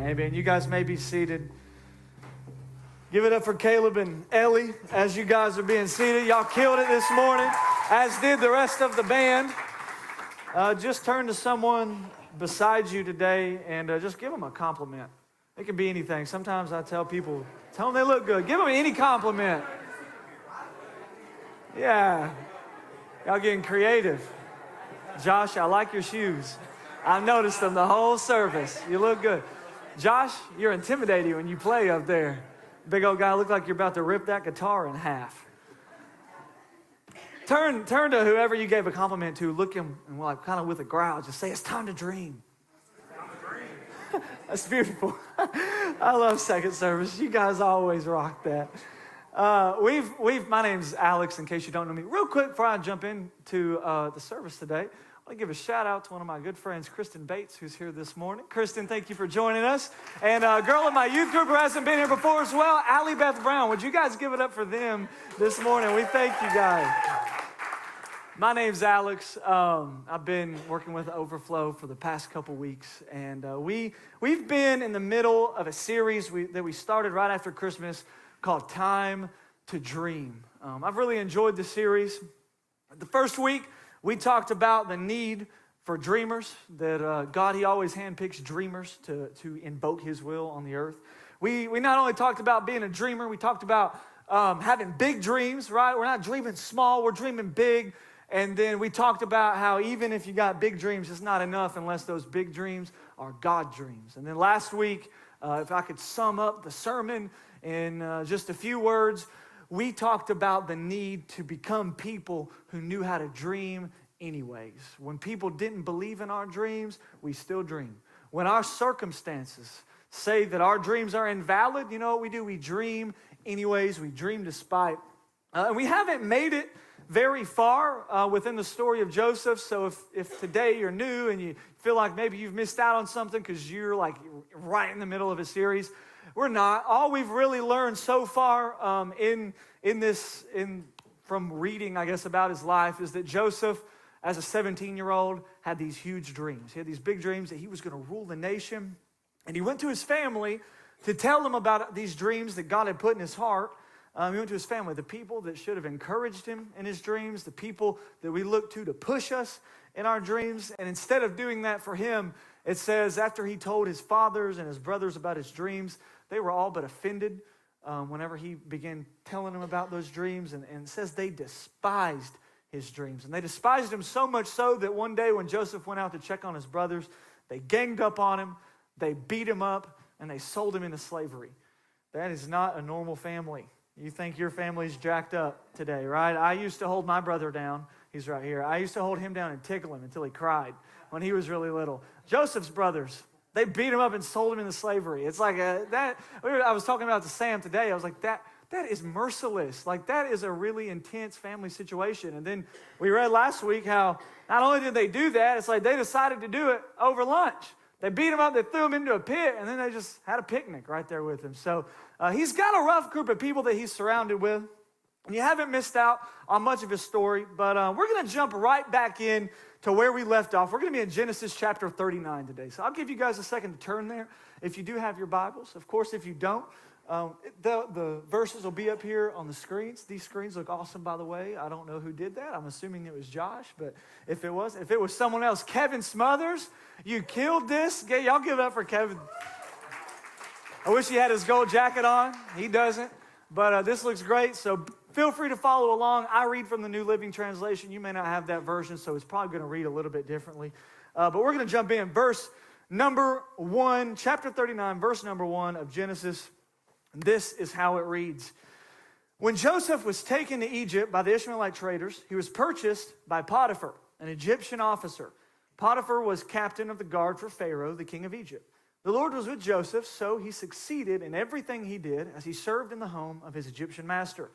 Amen. You guys may be seated. Give it up for Caleb and Ellie as you guys are being seated. Y'all killed it this morning, as did the rest of the band. Just turn to someone beside you today and just give them a compliment. It can be anything. Sometimes I tell people, tell them they look good. Give them any compliment. Yeah. Y'all getting creative. Josh, I like your shoes. I've noticed them the whole service. You look good. Josh, you're intimidating when you play up there. Big old guy, look like you're about to rip that guitar in half. Turn to whoever you gave a compliment to, look him and like kind of with a growl, just say, it's time to dream. That's beautiful. I love second service. You guys always rock that. My name's Alex, in case you don't know me. Real quick before I jump into the service today, I want to give a shout out to one of my good friends, Kristen Bates, who's here this morning. Kristen, thank you for joining us. And a girl in my youth group who hasn't been here before as well, Allie Beth Brown. Would you guys give it up for them this morning? We thank you guys. My name's Alex. I've been working with Overflow for the past couple weeks, and we've been in the middle of a series that we started right after Christmas called Time to Dream. I've really enjoyed the series. The first week, we talked about the need for dreamers, that God, He always handpicks dreamers to invoke His will on the earth. We not only talked about being a dreamer, we talked about having big dreams, right? We're not dreaming small, we're dreaming big. And then we talked about how even if you got big dreams, it's not enough unless those big dreams are God dreams. And then last week, if I could sum up the sermon in just a few words, we talked about the need to become people who knew how to dream anyways. When people didn't believe in our dreams, we still dream. When our circumstances say that our dreams are invalid, you know what we do? We dream anyways. We dream despite. And we haven't made it very far within the story of Joseph. So if today you're new and you feel like maybe you've missed out on something because you're like right in the middle of a series, we're not. All we've really learned so far from reading, I guess, about his life is that Joseph, as a 17-year-old, had these huge dreams. He had these big dreams that he was going to rule the nation. And he went to his family to tell them about these dreams that God had put in his heart. He went to his family, the people that should have encouraged him in his dreams, the people that we look to push us in our dreams. And instead of doing that for him, it says after he told his fathers and his brothers about his dreams, they were all but offended whenever he began telling them about those dreams. And it says they despised his dreams. And they despised him so much so that one day when Joseph went out to check on his brothers, they ganged up on him, they beat him up, and they sold him into slavery. That is not a normal family. You think your family's jacked up today, right? I used to hold my brother down. He's right here. I used to hold him down and tickle him until he cried when he was really little. Joseph's brothers, they beat him up and sold him into slavery. It's like that. I was talking about to Sam today. I was like, that is merciless. Like, that is a really intense family situation. And then we read last week how not only did they do that, it's like they decided to do it over lunch. They beat him up, they threw him into a pit, and then they just had a picnic right there with him. So he's got a rough group of people that he's surrounded with. And you haven't missed out on much of his story, but we're going to jump right back in to where we left off. We're going to be in Genesis chapter 39 today. So I'll give you guys a second to turn there if you do have your Bibles. Of course, if you don't, the verses will be up here on the screens. These screens look awesome, by the way. I don't know who did that. I'm assuming it was Josh, but if it was someone else, Kevin Smothers, you killed this. Y'all give it up for Kevin. I wish he had his gold jacket on. He doesn't, but this looks great. So feel free to follow along. I read from the New Living Translation. You may not have that version, so it's probably going to read a little bit differently. But we're going to jump in. Verse number 1, chapter 39, verse number 1 of Genesis. This is how it reads. When Joseph was taken to Egypt by the Ishmaelite traders, he was purchased by Potiphar, an Egyptian officer. Potiphar was captain of the guard for Pharaoh, the king of Egypt. The Lord was with Joseph, so he succeeded in everything he did as he served in the home of his Egyptian master.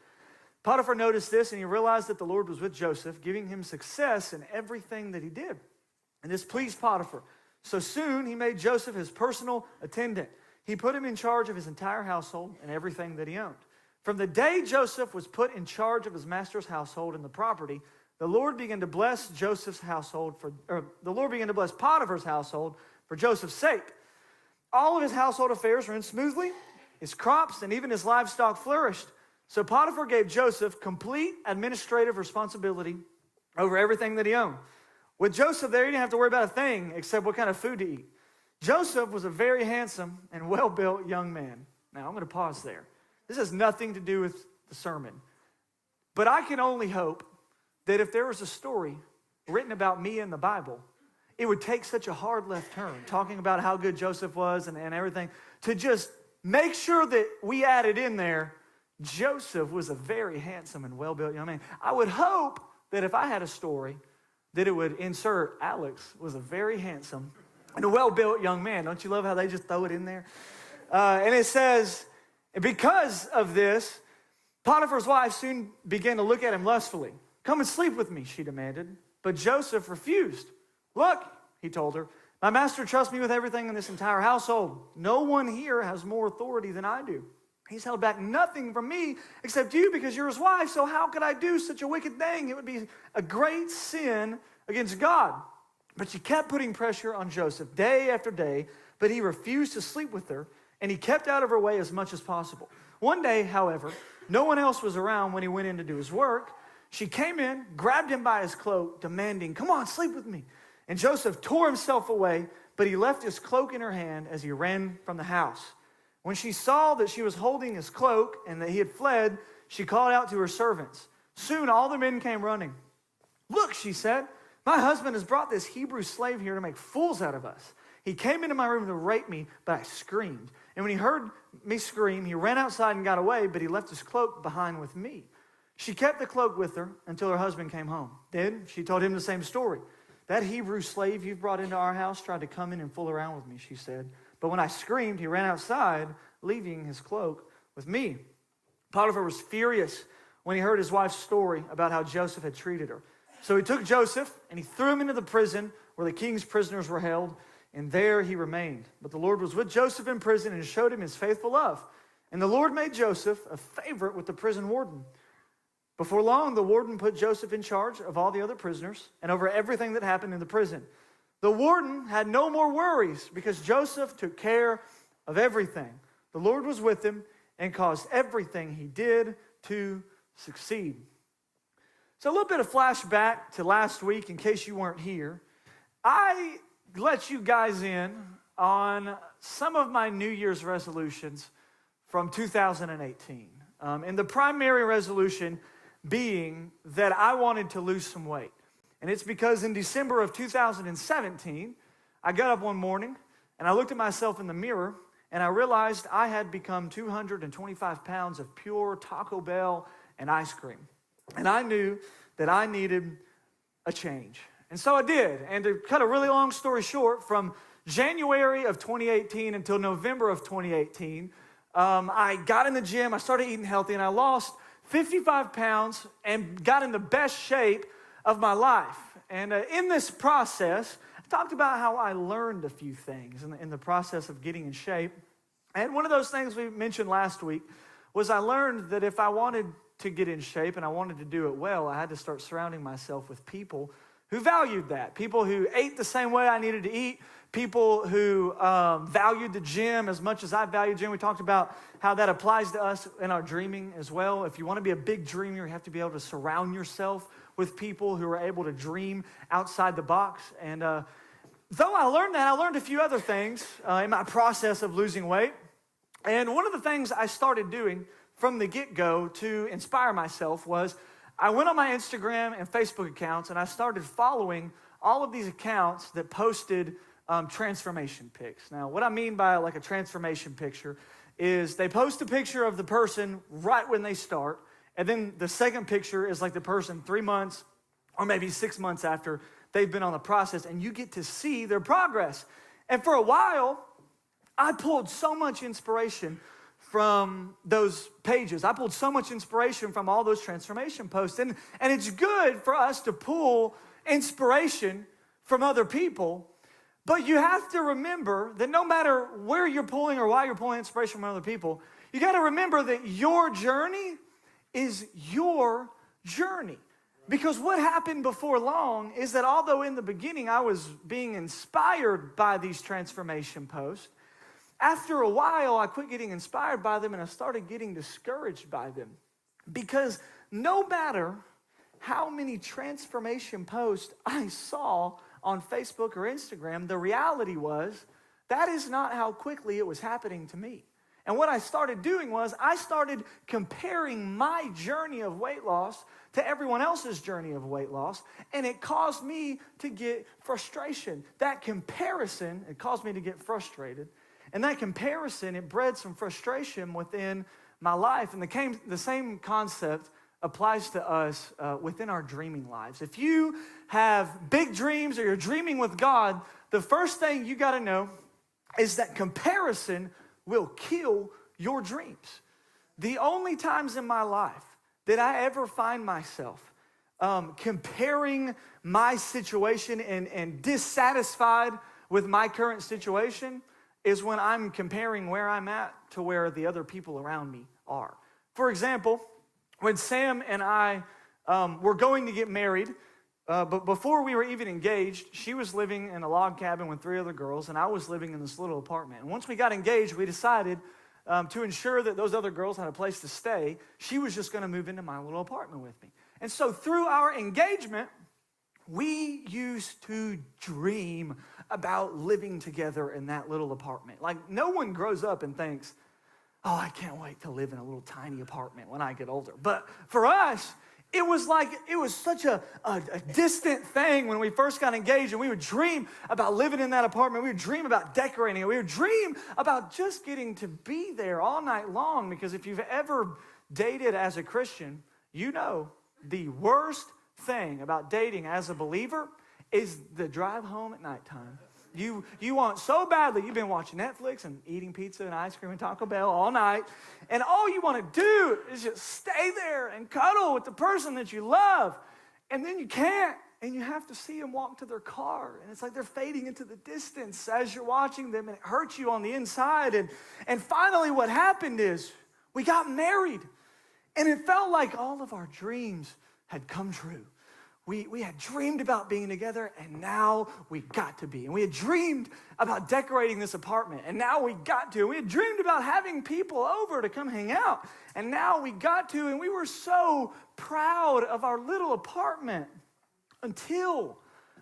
Potiphar noticed this, and he realized that the Lord was with Joseph, giving him success in everything that he did. And this pleased Potiphar. So soon he made Joseph his personal attendant. He put him in charge of his entire household and everything that he owned. From the day Joseph was put in charge of his master's household and the property, the Lord began to bless Potiphar's household for Joseph's sake. All of his household affairs ran smoothly. His crops and even his livestock flourished. So Potiphar gave Joseph complete administrative responsibility over everything that he owned. With Joseph there, he didn't have to worry about a thing except what kind of food to eat. Joseph was a very handsome and well-built young man. Now, I'm going to pause there. This has nothing to do with the sermon. But I can only hope that if there was a story written about me in the Bible, it would take such a hard left turn, talking about how good Joseph was and everything, to just make sure that we added in there, Joseph was a very handsome and well-built young man. I would hope that if I had a story, that it would insert Alex was a very handsome and a well-built young man. Don't you love how they just throw it in there? And it says, because of this, Potiphar's wife soon began to look at him lustfully. Come and sleep with me, she demanded. But Joseph refused. Look, he told her, my master trusts me with everything in this entire household. No one here has more authority than I do. He's held back nothing from me except you because you're his wife. So how could I do such a wicked thing? It would be a great sin against God. But she kept putting pressure on Joseph day after day, but he refused to sleep with her, and he kept out of her way as much as possible. One day, however, no one else was around when he went in to do his work. She came in, grabbed him by his cloak, demanding, come on, sleep with me. And Joseph tore himself away, but he left his cloak in her hand as he ran from the house. When she saw that she was holding his cloak and that he had fled, she called out to her servants. Soon all the men came running. Look, she said, my husband has brought this Hebrew slave here to make fools out of us. He came into my room to rape me, but I screamed. And when he heard me scream, he ran outside and got away, but he left his cloak behind with me. She kept the cloak with her until her husband came home. Then she told him the same story. That Hebrew slave you've brought into our house tried to come in and fool around with me, she said. But when I screamed, he ran outside, leaving his cloak with me. Potiphar was furious when he heard his wife's story about how Joseph had treated her. So he took Joseph and he threw him into the prison where the king's prisoners were held, and there he remained. But the Lord was with Joseph in prison and showed him his faithful love. And the Lord made Joseph a favorite with the prison warden. Before long, the warden put Joseph in charge of all the other prisoners and over everything that happened in the prison. The warden had no more worries because Joseph took care of everything. The Lord was with him and caused everything he did to succeed. So a little bit of flashback to last week in case you weren't here. I let you guys in on some of my New Year's resolutions from 2018. And the primary resolution being that I wanted to lose some weight. And it's because in December of 2017, I got up one morning and I looked at myself in the mirror and I realized I had become 225 pounds of pure Taco Bell and ice cream. And I knew that I needed a change. And so I did. And to cut a really long story short, from January of 2018 until November of 2018, I got in the gym, I started eating healthy, and I lost 55 pounds and got in the best shape of my life. And in this process, I talked about how I learned a few things in the process of getting in shape. And one of those things we mentioned last week was I learned that if I wanted to get in shape and I wanted to do it well, I had to start surrounding myself with people who valued that, people who ate the same way I needed to eat, people who valued the gym as much as I value gym. We talked about how that applies to us in our dreaming as well. If you want to be a big dreamer, you have to be able to surround yourself with people who are able to dream outside the box. And though I learned that, I learned a few other things in my process of losing weight. And one of the things I started doing from the get-go to inspire myself was I went on my Instagram and Facebook accounts and I started following all of these accounts that posted transformation pics. Now, what I mean by like a transformation picture is they post a picture of the person right when they start, and then the second picture is like the person 3 months or maybe 6 months after they've been on the process, and you get to see their progress. And for a while, I pulled so much inspiration from those pages. I pulled so much inspiration from all those transformation posts. And it's good for us to pull inspiration from other people, but you have to remember that no matter where you're pulling or why you're pulling inspiration from other people, you got to remember that your journey is your journey. Because what happened before long is that although in the beginning I was being inspired by these transformation posts, after a while, I quit getting inspired by them and I started getting discouraged by them. Because no matter how many transformation posts I saw on Facebook or Instagram, the reality was that is not how quickly it was happening to me. And what I started doing was I started comparing my journey of weight loss to everyone else's journey of weight loss, and it caused me to get frustration. That comparison, it caused me to get frustrated, and that comparison, it bred some frustration within my life. And the same concept applies to us within our dreaming lives. If you have big dreams or you're dreaming with God, the first thing you got to know is that comparison will kill your dreams. The only times in my life that I ever find myself comparing my situation and dissatisfied with my current situation is when I'm comparing where I'm at to where the other people around me are. For example, when Sam and I were going to get married, but before we were even engaged, she was living in a log cabin with 3 other girls, and I was living in this little apartment. And once we got engaged, we decided to ensure that those other girls had a place to stay, she was just going to move into my little apartment with me. And so through our engagement, we used to dream about living together in that little apartment. Like, no one grows up and thinks, oh, I can't wait to live in a little tiny apartment when I get older. But for us, it was such a distant thing when we first got engaged, and we would dream about living in that apartment. We would dream about decorating it. We would dream about just getting to be there all night long, because if you've ever dated as a Christian, you know the worst thing about dating as a believer is the drive home at nighttime. You want so badly, you've been watching Netflix and eating pizza and ice cream and Taco Bell all night, and all you want to do is just stay there and cuddle with the person that you love, and then you can't, and you have to see them walk to their car, and it's like they're fading into the distance as you're watching them, and it hurts you on the inside. And finally what happened is we got married, and it felt like all of our dreams had come true. We had dreamed about being together, and now we got to be. And we had dreamed about decorating this apartment, and now we got to. And we had dreamed about having people over to come hang out, and now we got to. And we were so proud of our little apartment until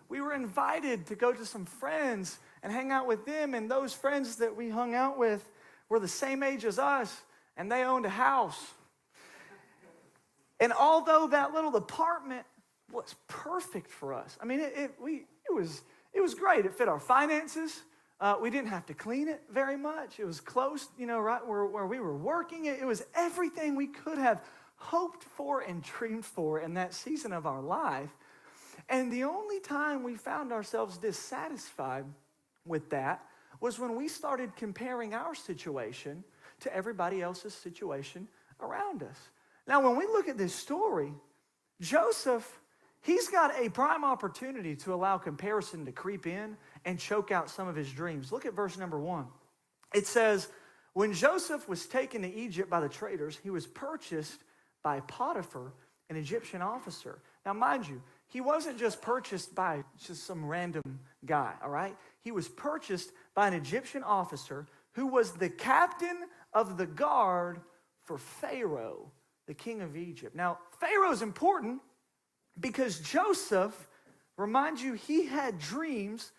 we were invited to go to some friends and hang out with them. And those friends that we hung out with were the same age as us, and they owned a house. And although that little apartment was perfect for us. I mean, it was great. It fit our finances. We didn't have to clean it very much. It was close, right where we were working. It was everything we could have hoped for and dreamed for in that season of our life. And the only time we found ourselves dissatisfied with that was when we started comparing our situation to everybody else's situation around us. Now, when we look at this story, Joseph, he's got a prime opportunity to allow comparison to creep in and choke out some of his dreams. Look at verse number 1. It says, when Joseph was taken to Egypt by the traders, he was purchased by Potiphar, an Egyptian officer. Now, mind you, he wasn't just purchased by just some random guy, all right? He was purchased by an Egyptian officer who was the captain of the guard for Pharaoh, the king of Egypt. Now, Pharaoh's important because Joseph, remind you, he had dreams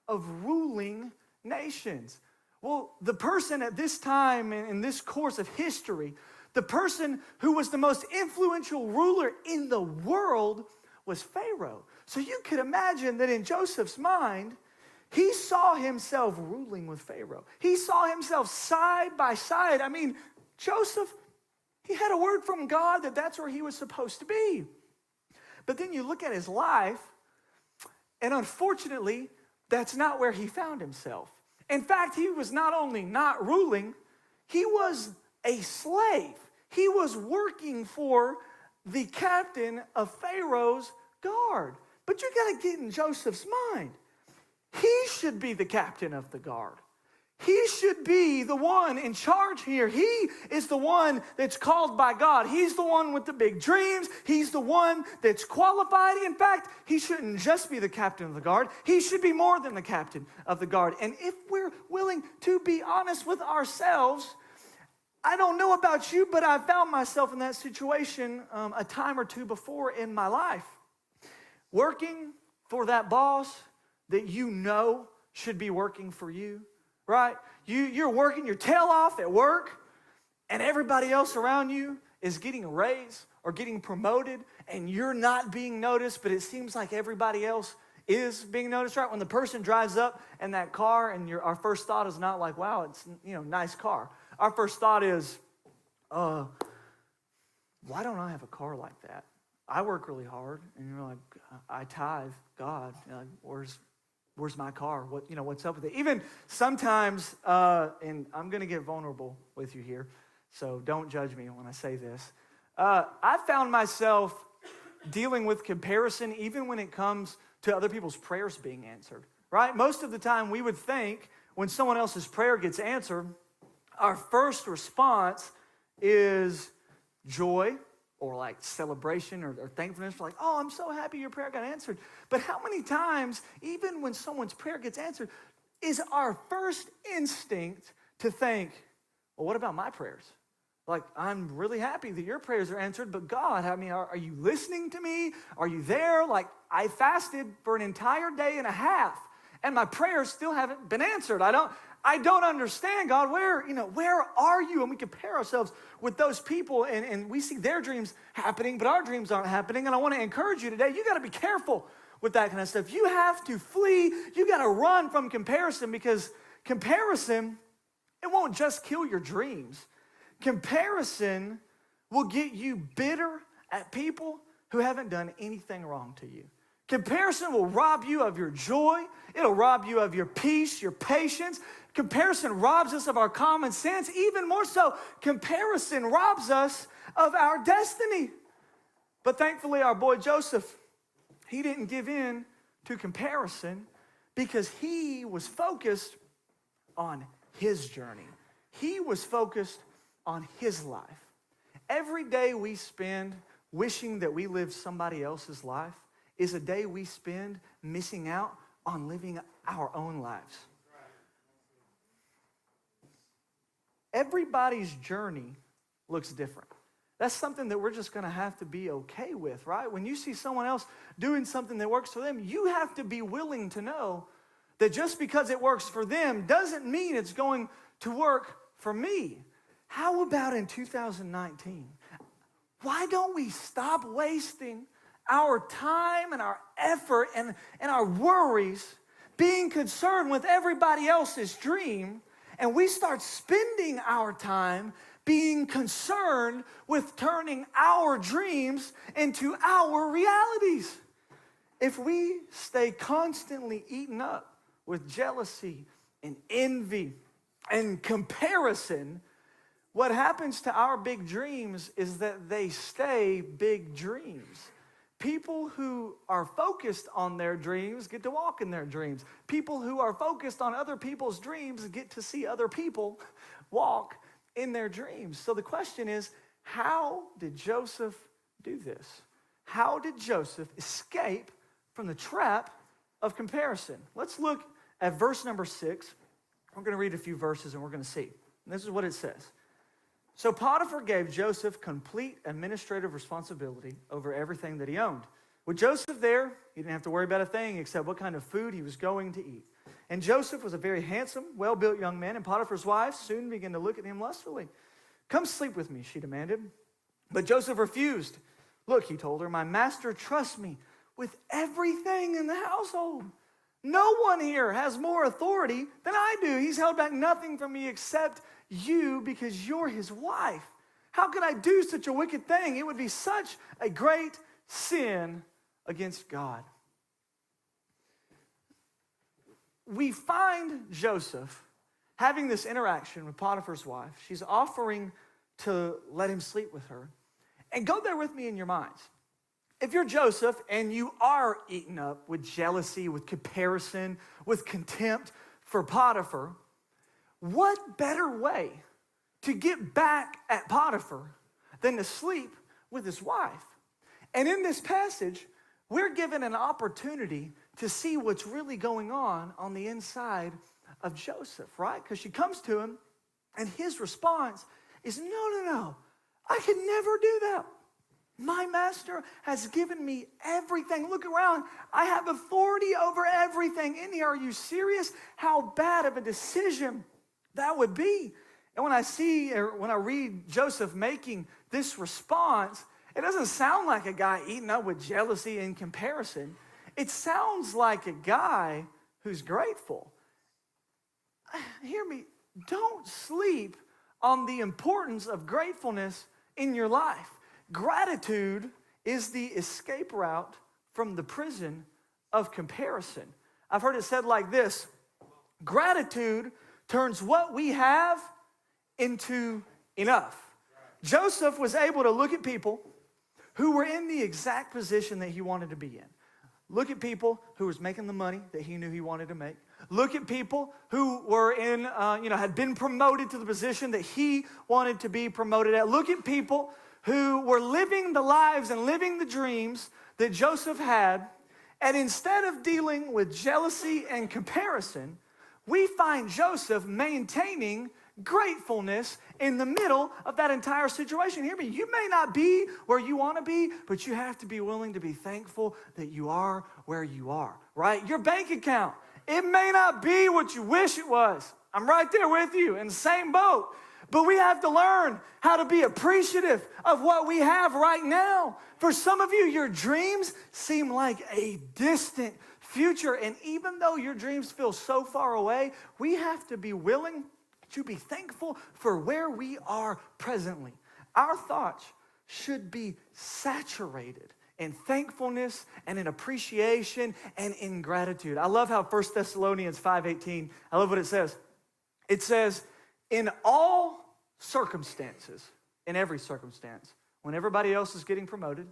of ruling nations. Well, the person at this time in this course of history, the person who was the most influential ruler in the world was Pharaoh. So you could imagine that in Joseph's mind, he saw himself ruling with Pharaoh. He saw himself side by side. I mean, Joseph, he had a word from God that that's where he was supposed to be. But then you look at his life, and unfortunately, that's not where he found himself. In fact, he was not only not ruling, he was a slave. He was working for the captain of Pharaoh's guard. But you got to get in Joseph's mind. He should be the captain of the guard. He should be the one in charge here. He is the one that's called by God. He's the one with the big dreams. He's the one that's qualified. In fact, he shouldn't just be the captain of the guard. He should be more than the captain of the guard. And if we're willing to be honest with ourselves, I don't know about you, but I found myself in that situation a time or two before in my life. Working for that boss that you know should be working for you. Right? You're working your tail off at work, and everybody else around you is getting a raise or getting promoted, and you're not being noticed, but it seems like everybody else is being noticed, right? When the person drives up in that car, and our first thought is not like, wow, it's, nice car. Our first thought is, why don't I have a car like that? I work really hard, and you're like, I tithe God. You're like, Where's my car? What's up with it? Even sometimes, and I'm going to get vulnerable with you here, so don't judge me when I say this. I found myself dealing with comparison even when it comes to other people's prayers being answered, right? Most of the time we would think when someone else's prayer gets answered, our first response is joy, or like celebration or thankfulness, like, oh, I'm so happy your prayer got answered. But how many times, even when someone's prayer gets answered, is our first instinct to think, well, what about my prayers? Like, I'm really happy that your prayers are answered, but God, are you listening to me? Are you there? Like, I fasted for an entire day and a half, and my prayers still haven't been answered. I don't understand, God, where are you? And we compare ourselves with those people, and we see their dreams happening, but our dreams aren't happening. And I want to encourage you today, you got to be careful with that kind of stuff. You have to flee. You got to run from comparison, because comparison, it won't just kill your dreams. Comparison will get you bitter at people who haven't done anything wrong to you. Comparison will rob you of your joy. It'll rob you of your peace, your patience. Comparison robs us of our common sense. Even more so, comparison robs us of our destiny. But thankfully, our boy Joseph, he didn't give in to comparison, because he was focused on his journey. He was focused on his life. Every day we spend wishing that we lived somebody else's life is a day we spend missing out on living our own lives. Everybody's journey looks different. That's something that we're just going to have to be okay with, right? When you see someone else doing something that works for them, you have to be willing to know that just because it works for them doesn't mean it's going to work for me. How about in 2019? Why don't we stop wasting our time and our effort and our worries being concerned with everybody else's dream, and we start spending our time being concerned with turning our dreams into our realities? If we stay constantly eaten up with jealousy and envy and comparison, what happens to our big dreams is that they stay big dreams. People who are focused on their dreams get to walk in their dreams. People who are focused on other people's dreams get to see other people walk in their dreams. So the question is, how did Joseph do this? How did Joseph escape from the trap of comparison? Let's look at verse number 6. We're going to read a few verses and we're going to see. And this is what it says. So Potiphar gave Joseph complete administrative responsibility over everything that he owned. With Joseph there, he didn't have to worry about a thing except what kind of food he was going to eat. And Joseph was a very handsome, well-built young man, and Potiphar's wife soon began to look at him lustfully. "Come sleep with me," she demanded. But Joseph refused. "Look," he told her, "my master trusts me with everything in the household. No one here has more authority than I do. He's held back nothing from me except you, because you're his wife. How could I do such a wicked thing? It would be such a great sin against God." We find Joseph having this interaction with Potiphar's wife. She's offering to let him sleep with her. And go there with me in your minds. If you're Joseph and you are eaten up with jealousy, with comparison, with contempt for Potiphar, what better way to get back at Potiphar than to sleep with his wife? And in this passage, we're given an opportunity to see what's really going on the inside of Joseph, right? Because she comes to him, and his response is, no, I could never do that. My master has given me everything. Look around. I have authority over everything in here. Are you serious? How bad of a decision that would be. And when I read Joseph making this response, it doesn't sound like a guy eating up with jealousy and comparison. It sounds like a guy who's grateful. Hear me. Don't sleep on the importance of gratefulness in your life. Gratitude is the escape route from the prison of comparison. I've heard it said like this: gratitude turns what we have into enough. Joseph was able to look at people who were in the exact position that he wanted to be in. Look at people who was making the money that he knew he wanted to make. Look at people who were had been promoted to the position that he wanted to be promoted at. Look at people who were living the lives and living the dreams that Joseph had. And instead of dealing with jealousy and comparison, we find Joseph maintaining gratefulness in the middle of that entire situation. Hear me, you may not be where you want to be, but you have to be willing to be thankful that you are where you are, right? Your bank account, it may not be what you wish it was. I'm right there with you in the same boat. But we have to learn how to be appreciative of what we have right now. For some of you, your dreams seem like a distant future. And even though your dreams feel so far away, we have to be willing to be thankful for where we are presently. Our thoughts should be saturated in thankfulness and in appreciation and in gratitude. I love how 1 Thessalonians 5:18, I love what it says. It says, in all circumstances, in every circumstance, when everybody else is getting promoted,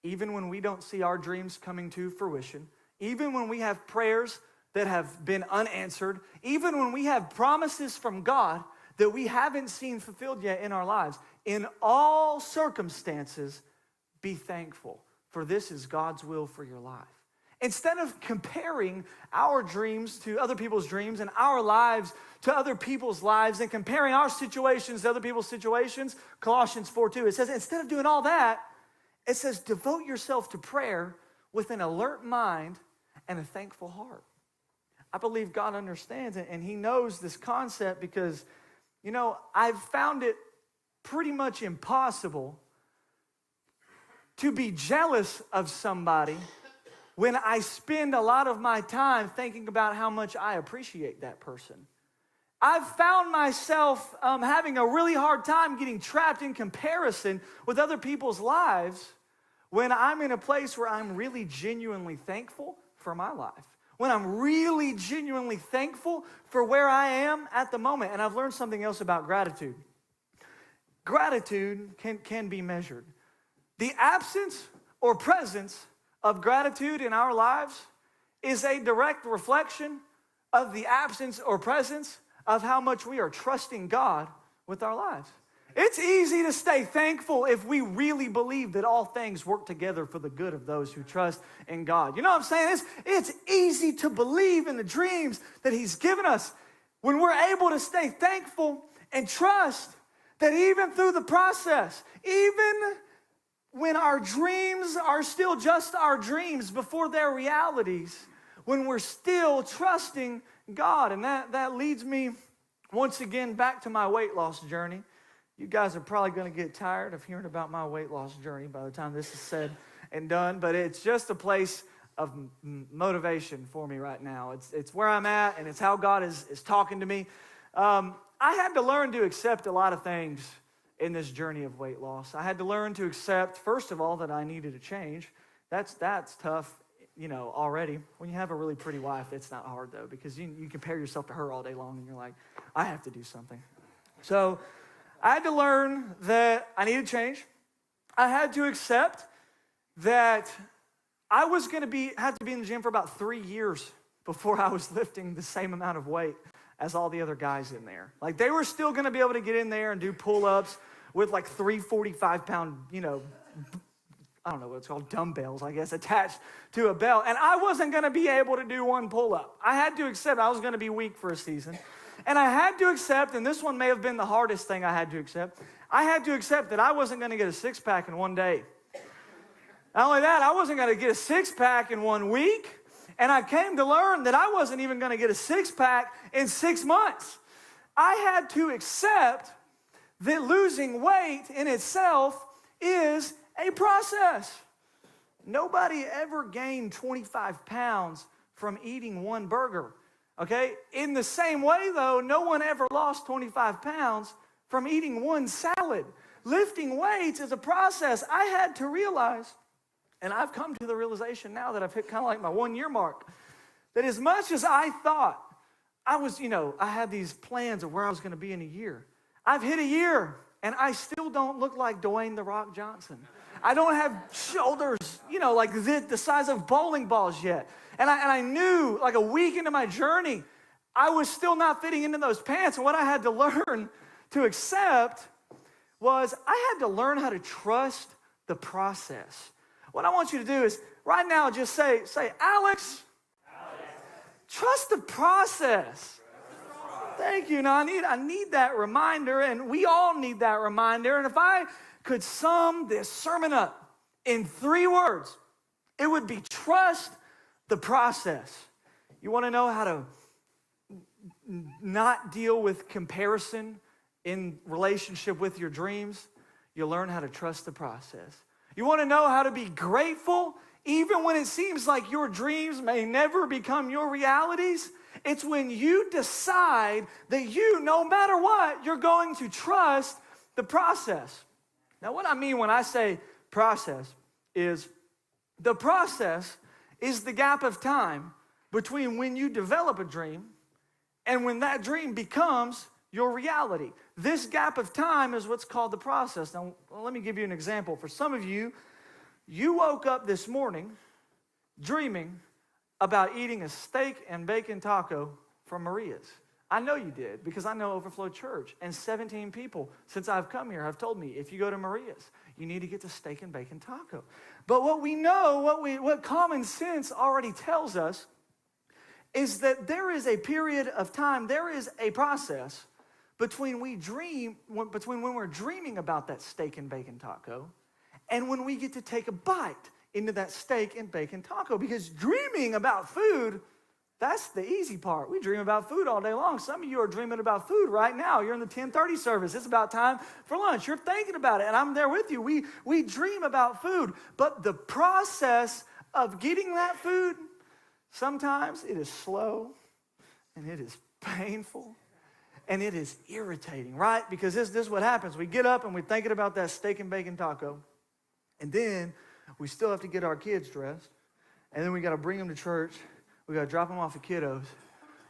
even when we don't see our dreams coming to fruition, even when we have prayers that have been unanswered, even when we have promises from God that we haven't seen fulfilled yet in our lives, in all circumstances, be thankful, for this is God's will for your life. Instead of comparing our dreams to other people's dreams and our lives to other people's lives and comparing our situations to other people's situations, Colossians 4:2, it says, instead of doing all that, it says, devote yourself to prayer with an alert mind and a thankful heart. I believe God understands it, and he knows this concept because, I've found it pretty much impossible to be jealous of somebody when I spend a lot of my time thinking about how much I appreciate that person. I've found myself having a really hard time getting trapped in comparison with other people's lives when I'm in a place where I'm really genuinely thankful for my life, when I'm really genuinely thankful for where I am at the moment. And I've learned something else about gratitude. Gratitude can be measured. The absence or presence of gratitude in our lives is a direct reflection of the absence or presence of how much we are trusting God with our lives. It's easy to stay thankful if we really believe that all things work together for the good of those who trust in God. You know what I'm saying? It's easy to believe in the dreams that he's given us when we're able to stay thankful and trust that even through the process, even when our dreams are still just our dreams before they're realities, when we're still trusting God. And that leads me once again back to my weight loss journey. You guys are probably going to get tired of hearing about my weight loss journey by the time this is said and done, but it's just a place of motivation for me right now. It's where I'm at, and it's how God is talking to me. I had to learn to accept a lot of things in this journey of weight loss. I had to learn to accept, first of all, that I needed a change. That's tough, already. When you have a really pretty wife, it's not hard, though, because you compare yourself to her all day long, and you're like, I have to do something. So I had to learn that I needed change. I had to accept that I was going to have to be in the gym for about 3 years before I was lifting the same amount of weight as all the other guys in there. Like they were still going to be able to get in there and do pull-ups with like 345-pound, I don't know what it's called, dumbbells, I guess, attached to a belt. And I wasn't going to be able to do one pull-up. I had to accept I was going to be weak for a season. And I had to accept, and this one may have been the hardest thing I had to accept, I had to accept that I wasn't going to get a six-pack in one day. Not only that, I wasn't going to get a six-pack in 1 week. And I came to learn that I wasn't even going to get a six-pack in 6 months. I had to accept that losing weight in itself is a process. Nobody ever gained 25 pounds from eating one burger, okay? In the same way, though, no one ever lost 25 pounds from eating one salad. Lifting weights is a process. I had to realize, and I've come to the realization now that I've hit kind of like my 1 year mark, that as much as I thought I was, I had these plans of where I was going to be in a year. I've hit a year, and I still don't look like Dwayne "The Rock" Johnson. I don't have shoulders, like the size of bowling balls yet. And I knew, like a week into my journey, I was still not fitting into those pants. And what I had to learn to accept was I had to learn how to trust the process. What I want you to do is, right now, just say, Alex, trust the process. Thank you. Now, I need that reminder, and we all need that reminder. And if I could sum this sermon up in 3 words, it would be trust the process. You want to know how to not deal with comparison in relationship with your dreams? You learn how to trust the process. You want to know how to be grateful even when it seems like your dreams may never become your realities? It's when you decide that no matter what, you're going to trust the process. Now, what I mean when I say process is the process is the gap of time between when you develop a dream and when that dream becomes your reality. This gap of time is what's called the process. Now, let me give you an example. For some of you, you woke up this morning dreaming about eating a steak and bacon taco from Maria's. I know you did, because I know Overflow Church, and 17 people since I've come here have told me, if you go to Maria's, you need to get the steak and bacon taco. But what we know, what common sense already tells us, is that there is a period of time, there is a process between when we're dreaming about that steak and bacon taco and when we get to take a bite into that steak and bacon taco. Because dreaming about food, that's the easy part. We dream about food all day long. Some of you are dreaming about food right now. You're in the 10:30 service. It's about time for lunch. You're thinking about it, and I'm there with you. We dream about food, but the process of getting that food, sometimes it is slow, and it is painful, and it is irritating, right? Because this is what happens. We get up, and we're thinking about that steak and bacon taco, and then we still have to get our kids dressed, and then we got to bring them to church. We got to drop them off at kiddos.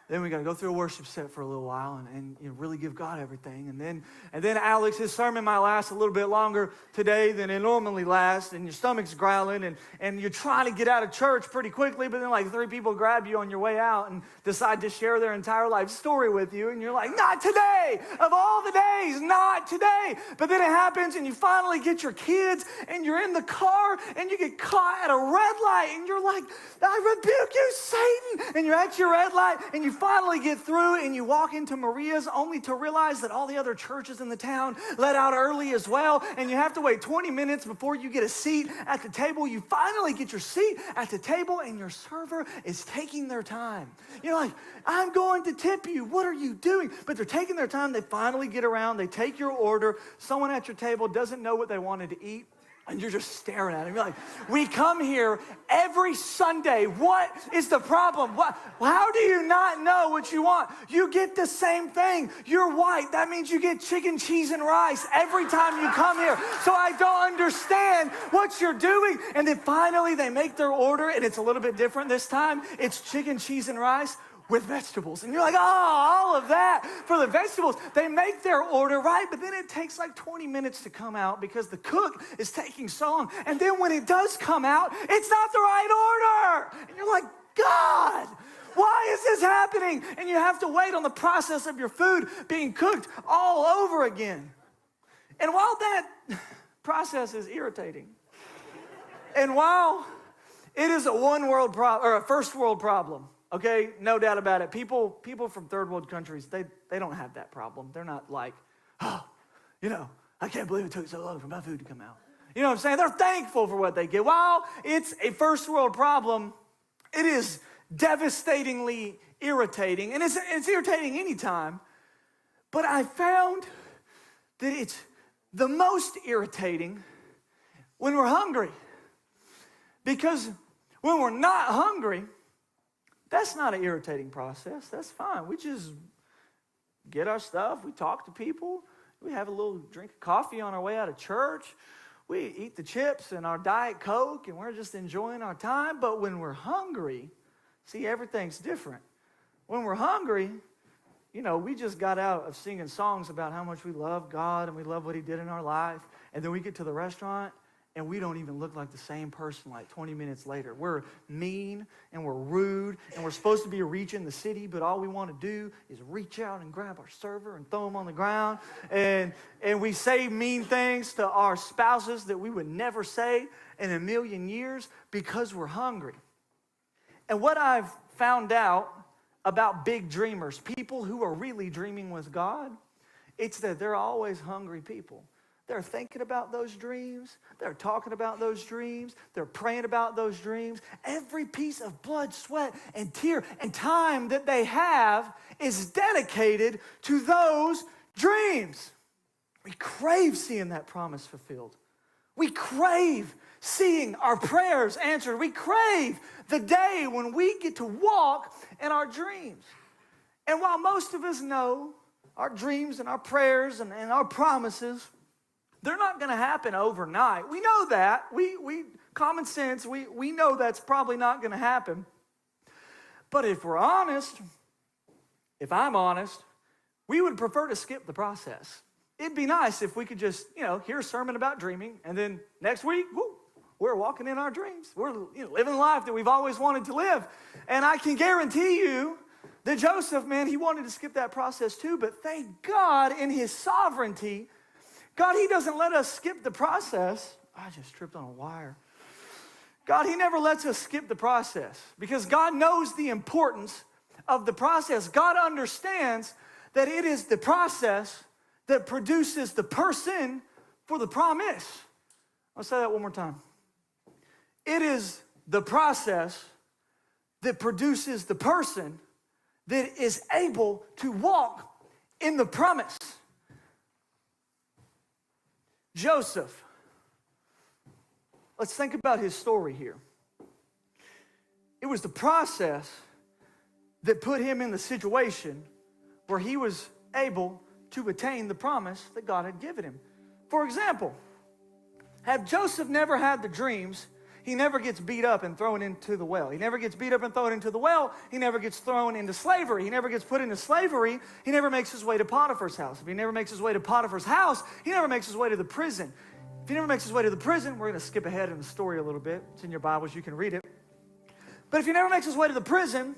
Then we got to go through a worship set for a little while and really give God everything. And then Alex, his sermon might last a little bit longer today than it normally lasts, and your stomach's growling, and you're trying to get out of church pretty quickly, but then like 3 people grab you on your way out and decide to share their entire life story with you, and you're like, not today! Of all the days, not today! But then it happens, and you finally get your kids, and you're in the car, and you get caught at a red light, and you're like, I rebuke you, Satan! And you're at your red light, and you finally get through, and you walk into Maria's only to realize that all the other churches in the town let out early as well, and you have to wait 20 minutes before you get a seat at the table. You finally get your seat at the table, and your server is taking their time. You're like, I'm going to tip you. What are you doing? But they're taking their time. They finally get around. They take your order. Someone at your table doesn't know what they wanted to eat, and you're just staring at him. You're like, we come here every Sunday. What is the problem? How do you not know what you want? You get the same thing. You're white. That means you get chicken, cheese, and rice every time you come here. So I don't understand what you're doing. And then finally they make their order, and it's a little bit different this time. It's chicken, cheese, and rice with vegetables. And you're like, all of that for the vegetables. They make their order, right? But then it takes like 20 minutes to come out because the cook is taking so long. And then when it does come out, it's not the right order. And you're like, God, Why is this happening? And you have to wait on the process of your food being cooked all over again. And while that process is irritating, and while it is a one world problem, or a first world problem, okay, no doubt about it. People from third world countries, they don't have that problem. They're not like, oh, I can't believe it took so long for my food to come out. You know what I'm saying? They're thankful for what they get. While it's a first world problem, it is devastatingly irritating. And it's irritating anytime. But I found that it's the most irritating when we're hungry. Because when we're not hungry, that's not an irritating process. That's fine. We just get our stuff. We talk to people. We have a little drink of coffee on our way out of church. We eat the chips and our Diet Coke, and we're just enjoying our time. But when we're hungry, see, everything's different. When we're hungry, we just got out of singing songs about how much we love God and we love what he did in our life. And then we get to the restaurant, and we don't even look like the same person like 20 minutes later. We're mean and we're rude and we're supposed to be reaching the city, but all we want to do is reach out and grab our server and throw them on the ground. And we say mean things to our spouses that we would never say in a million years because we're hungry. And what I've found out about big dreamers, people who are really dreaming with God, it's that they're always hungry people. They're thinking about those dreams. They're talking about those dreams. They're praying about those dreams. Every piece of blood, sweat, and tear and time that they have is dedicated to those dreams. We crave seeing that promise fulfilled. We crave seeing our prayers answered. We crave the day when we get to walk in our dreams. And while most of us know our dreams and our prayers and our promises, they're not going to happen overnight. We know that. We common sense, we know that's probably not going to happen. But if we're honest, if I'm honest, we would prefer to skip the process. It'd be nice if we could just, hear a sermon about dreaming, and then next week, we're walking in our dreams. We're living the life that we've always wanted to live. And I can guarantee you that Joseph, man, he wanted to skip that process too, but thank God in his sovereignty, God, he doesn't let us skip the process. I just tripped on a wire. God, he never lets us skip the process because God knows the importance of the process. God understands that it is the process that produces the person for the promise. I'll say that one more time. It is the process that produces the person that is able to walk in the promise. Joseph, let's think about his story here. It was the process that put him in the situation where he was able to attain the promise that God had given him. For example, had Joseph never had the dreams, he never gets beat up and thrown into the well. He never gets beat up and thrown into the well. He never gets thrown into slavery. He never gets put into slavery. He never makes his way to Potiphar's house. If he never makes his way to Potiphar's house, he never makes his way to the prison. If he never makes his way to the prison, we're going to skip ahead in the story a little bit. It's in your Bibles. You can read it. But if he never makes his way to the prison,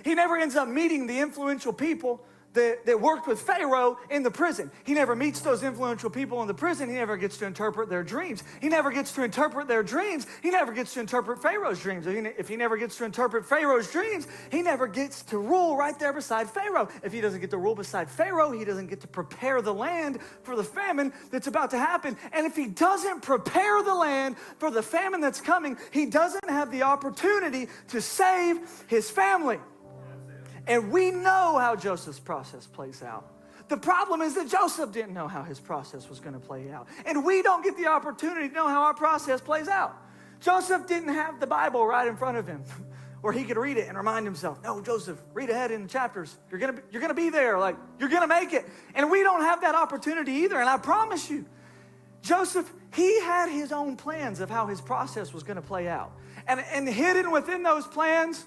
he never ends up meeting the influential people that worked with Pharaoh in the prison. He never meets those influential people in the prison. He never gets to interpret their dreams. He never gets to interpret their dreams. He never gets to interpret Pharaoh's dreams. If he never gets to interpret Pharaoh's dreams, he never gets to rule right there beside Pharaoh. If he doesn't get to rule beside Pharaoh, he doesn't get to prepare the land for the famine that's about to happen. And if he doesn't prepare the land for the famine that's coming, he doesn't have the opportunity to save his family. And we know how Joseph's process plays out. The problem is that Joseph didn't know how his process was going to play out. And we don't get the opportunity to know how our process plays out. Joseph didn't have the Bible right in front of him where he could read it and remind himself, no, Joseph, read ahead in the chapters. You're going to be there. Like, you're going to make it. And we don't have that opportunity either. And I promise you, Joseph, he had his own plans of how his process was going to play out. And hidden within those plans,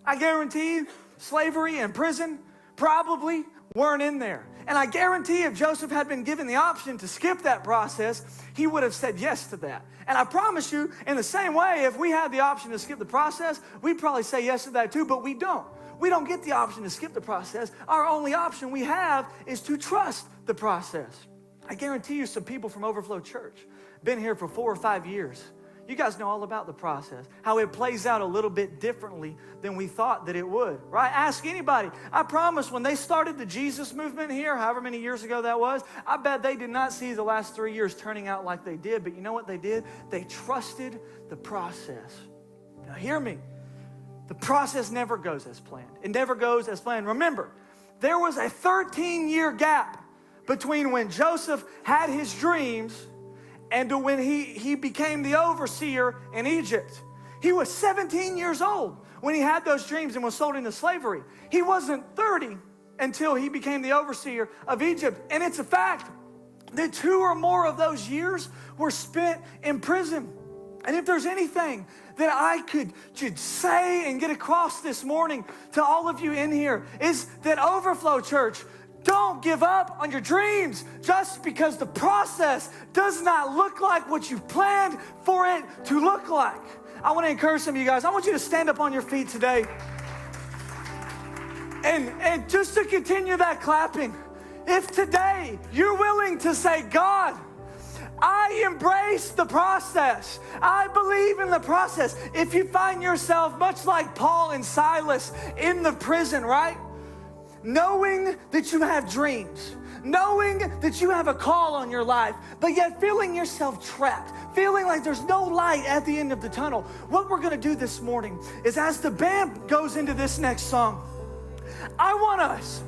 I guarantee slavery and prison probably weren't in there. And I guarantee if Joseph had been given the option to skip that process, he would have said yes to that. And I promise you, in the same way, if we had the option to skip the process, we'd probably say yes to that too, but we don't. We don't get the option to skip the process. Our only option we have is to trust the process. I guarantee you some people from Overflow Church, been here for 4 or 5 years. You guys know all about the process, how it plays out a little bit differently than we thought that it would, right? Ask anybody. I promise when they started the Jesus movement here, however many years ago that was, I bet they did not see the last 3 years turning out like they did. But you know what they did? They trusted the process. Now hear me. The process never goes as planned. It never goes as planned. Remember, there was a 13-year gap between when Joseph had his dreams and to when he became the overseer in Egypt. He was 17 years old when he had those dreams and was sold into slavery. He wasn't 30 until he became the overseer of Egypt. And it's a fact that 2 or more of those years were spent in prison. And if there's anything that I could say and get across this morning to all of you in here, is that Overflow Church, don't give up on your dreams just because the process does not look like what you planned for it to look like. I want to encourage some of you guys. I want you to stand up on your feet today. And just to continue that clapping, if today you're willing to say, God, I embrace the process. I believe in the process. If you find yourself much like Paul and Silas in the prison, right? Knowing that you have dreams, knowing that you have a call on your life, but yet feeling yourself trapped, feeling like there's no light at the end of the tunnel. What we're going to do this morning is, as the band goes into this next song, I want us,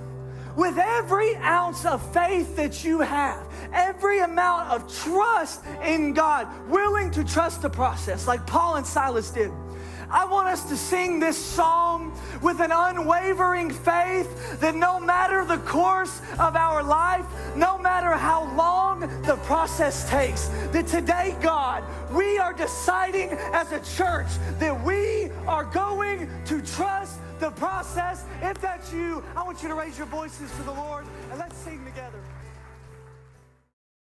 with every ounce of faith that you have, every amount of trust in God, willing to trust the process like Paul and Silas did, I want us to sing this song with an unwavering faith that no matter the course of our life, no matter how long the process takes, that today, God, we are deciding as a church that we are going to trust the process. If that's you, I want you to raise your voices to the Lord and let's sing together.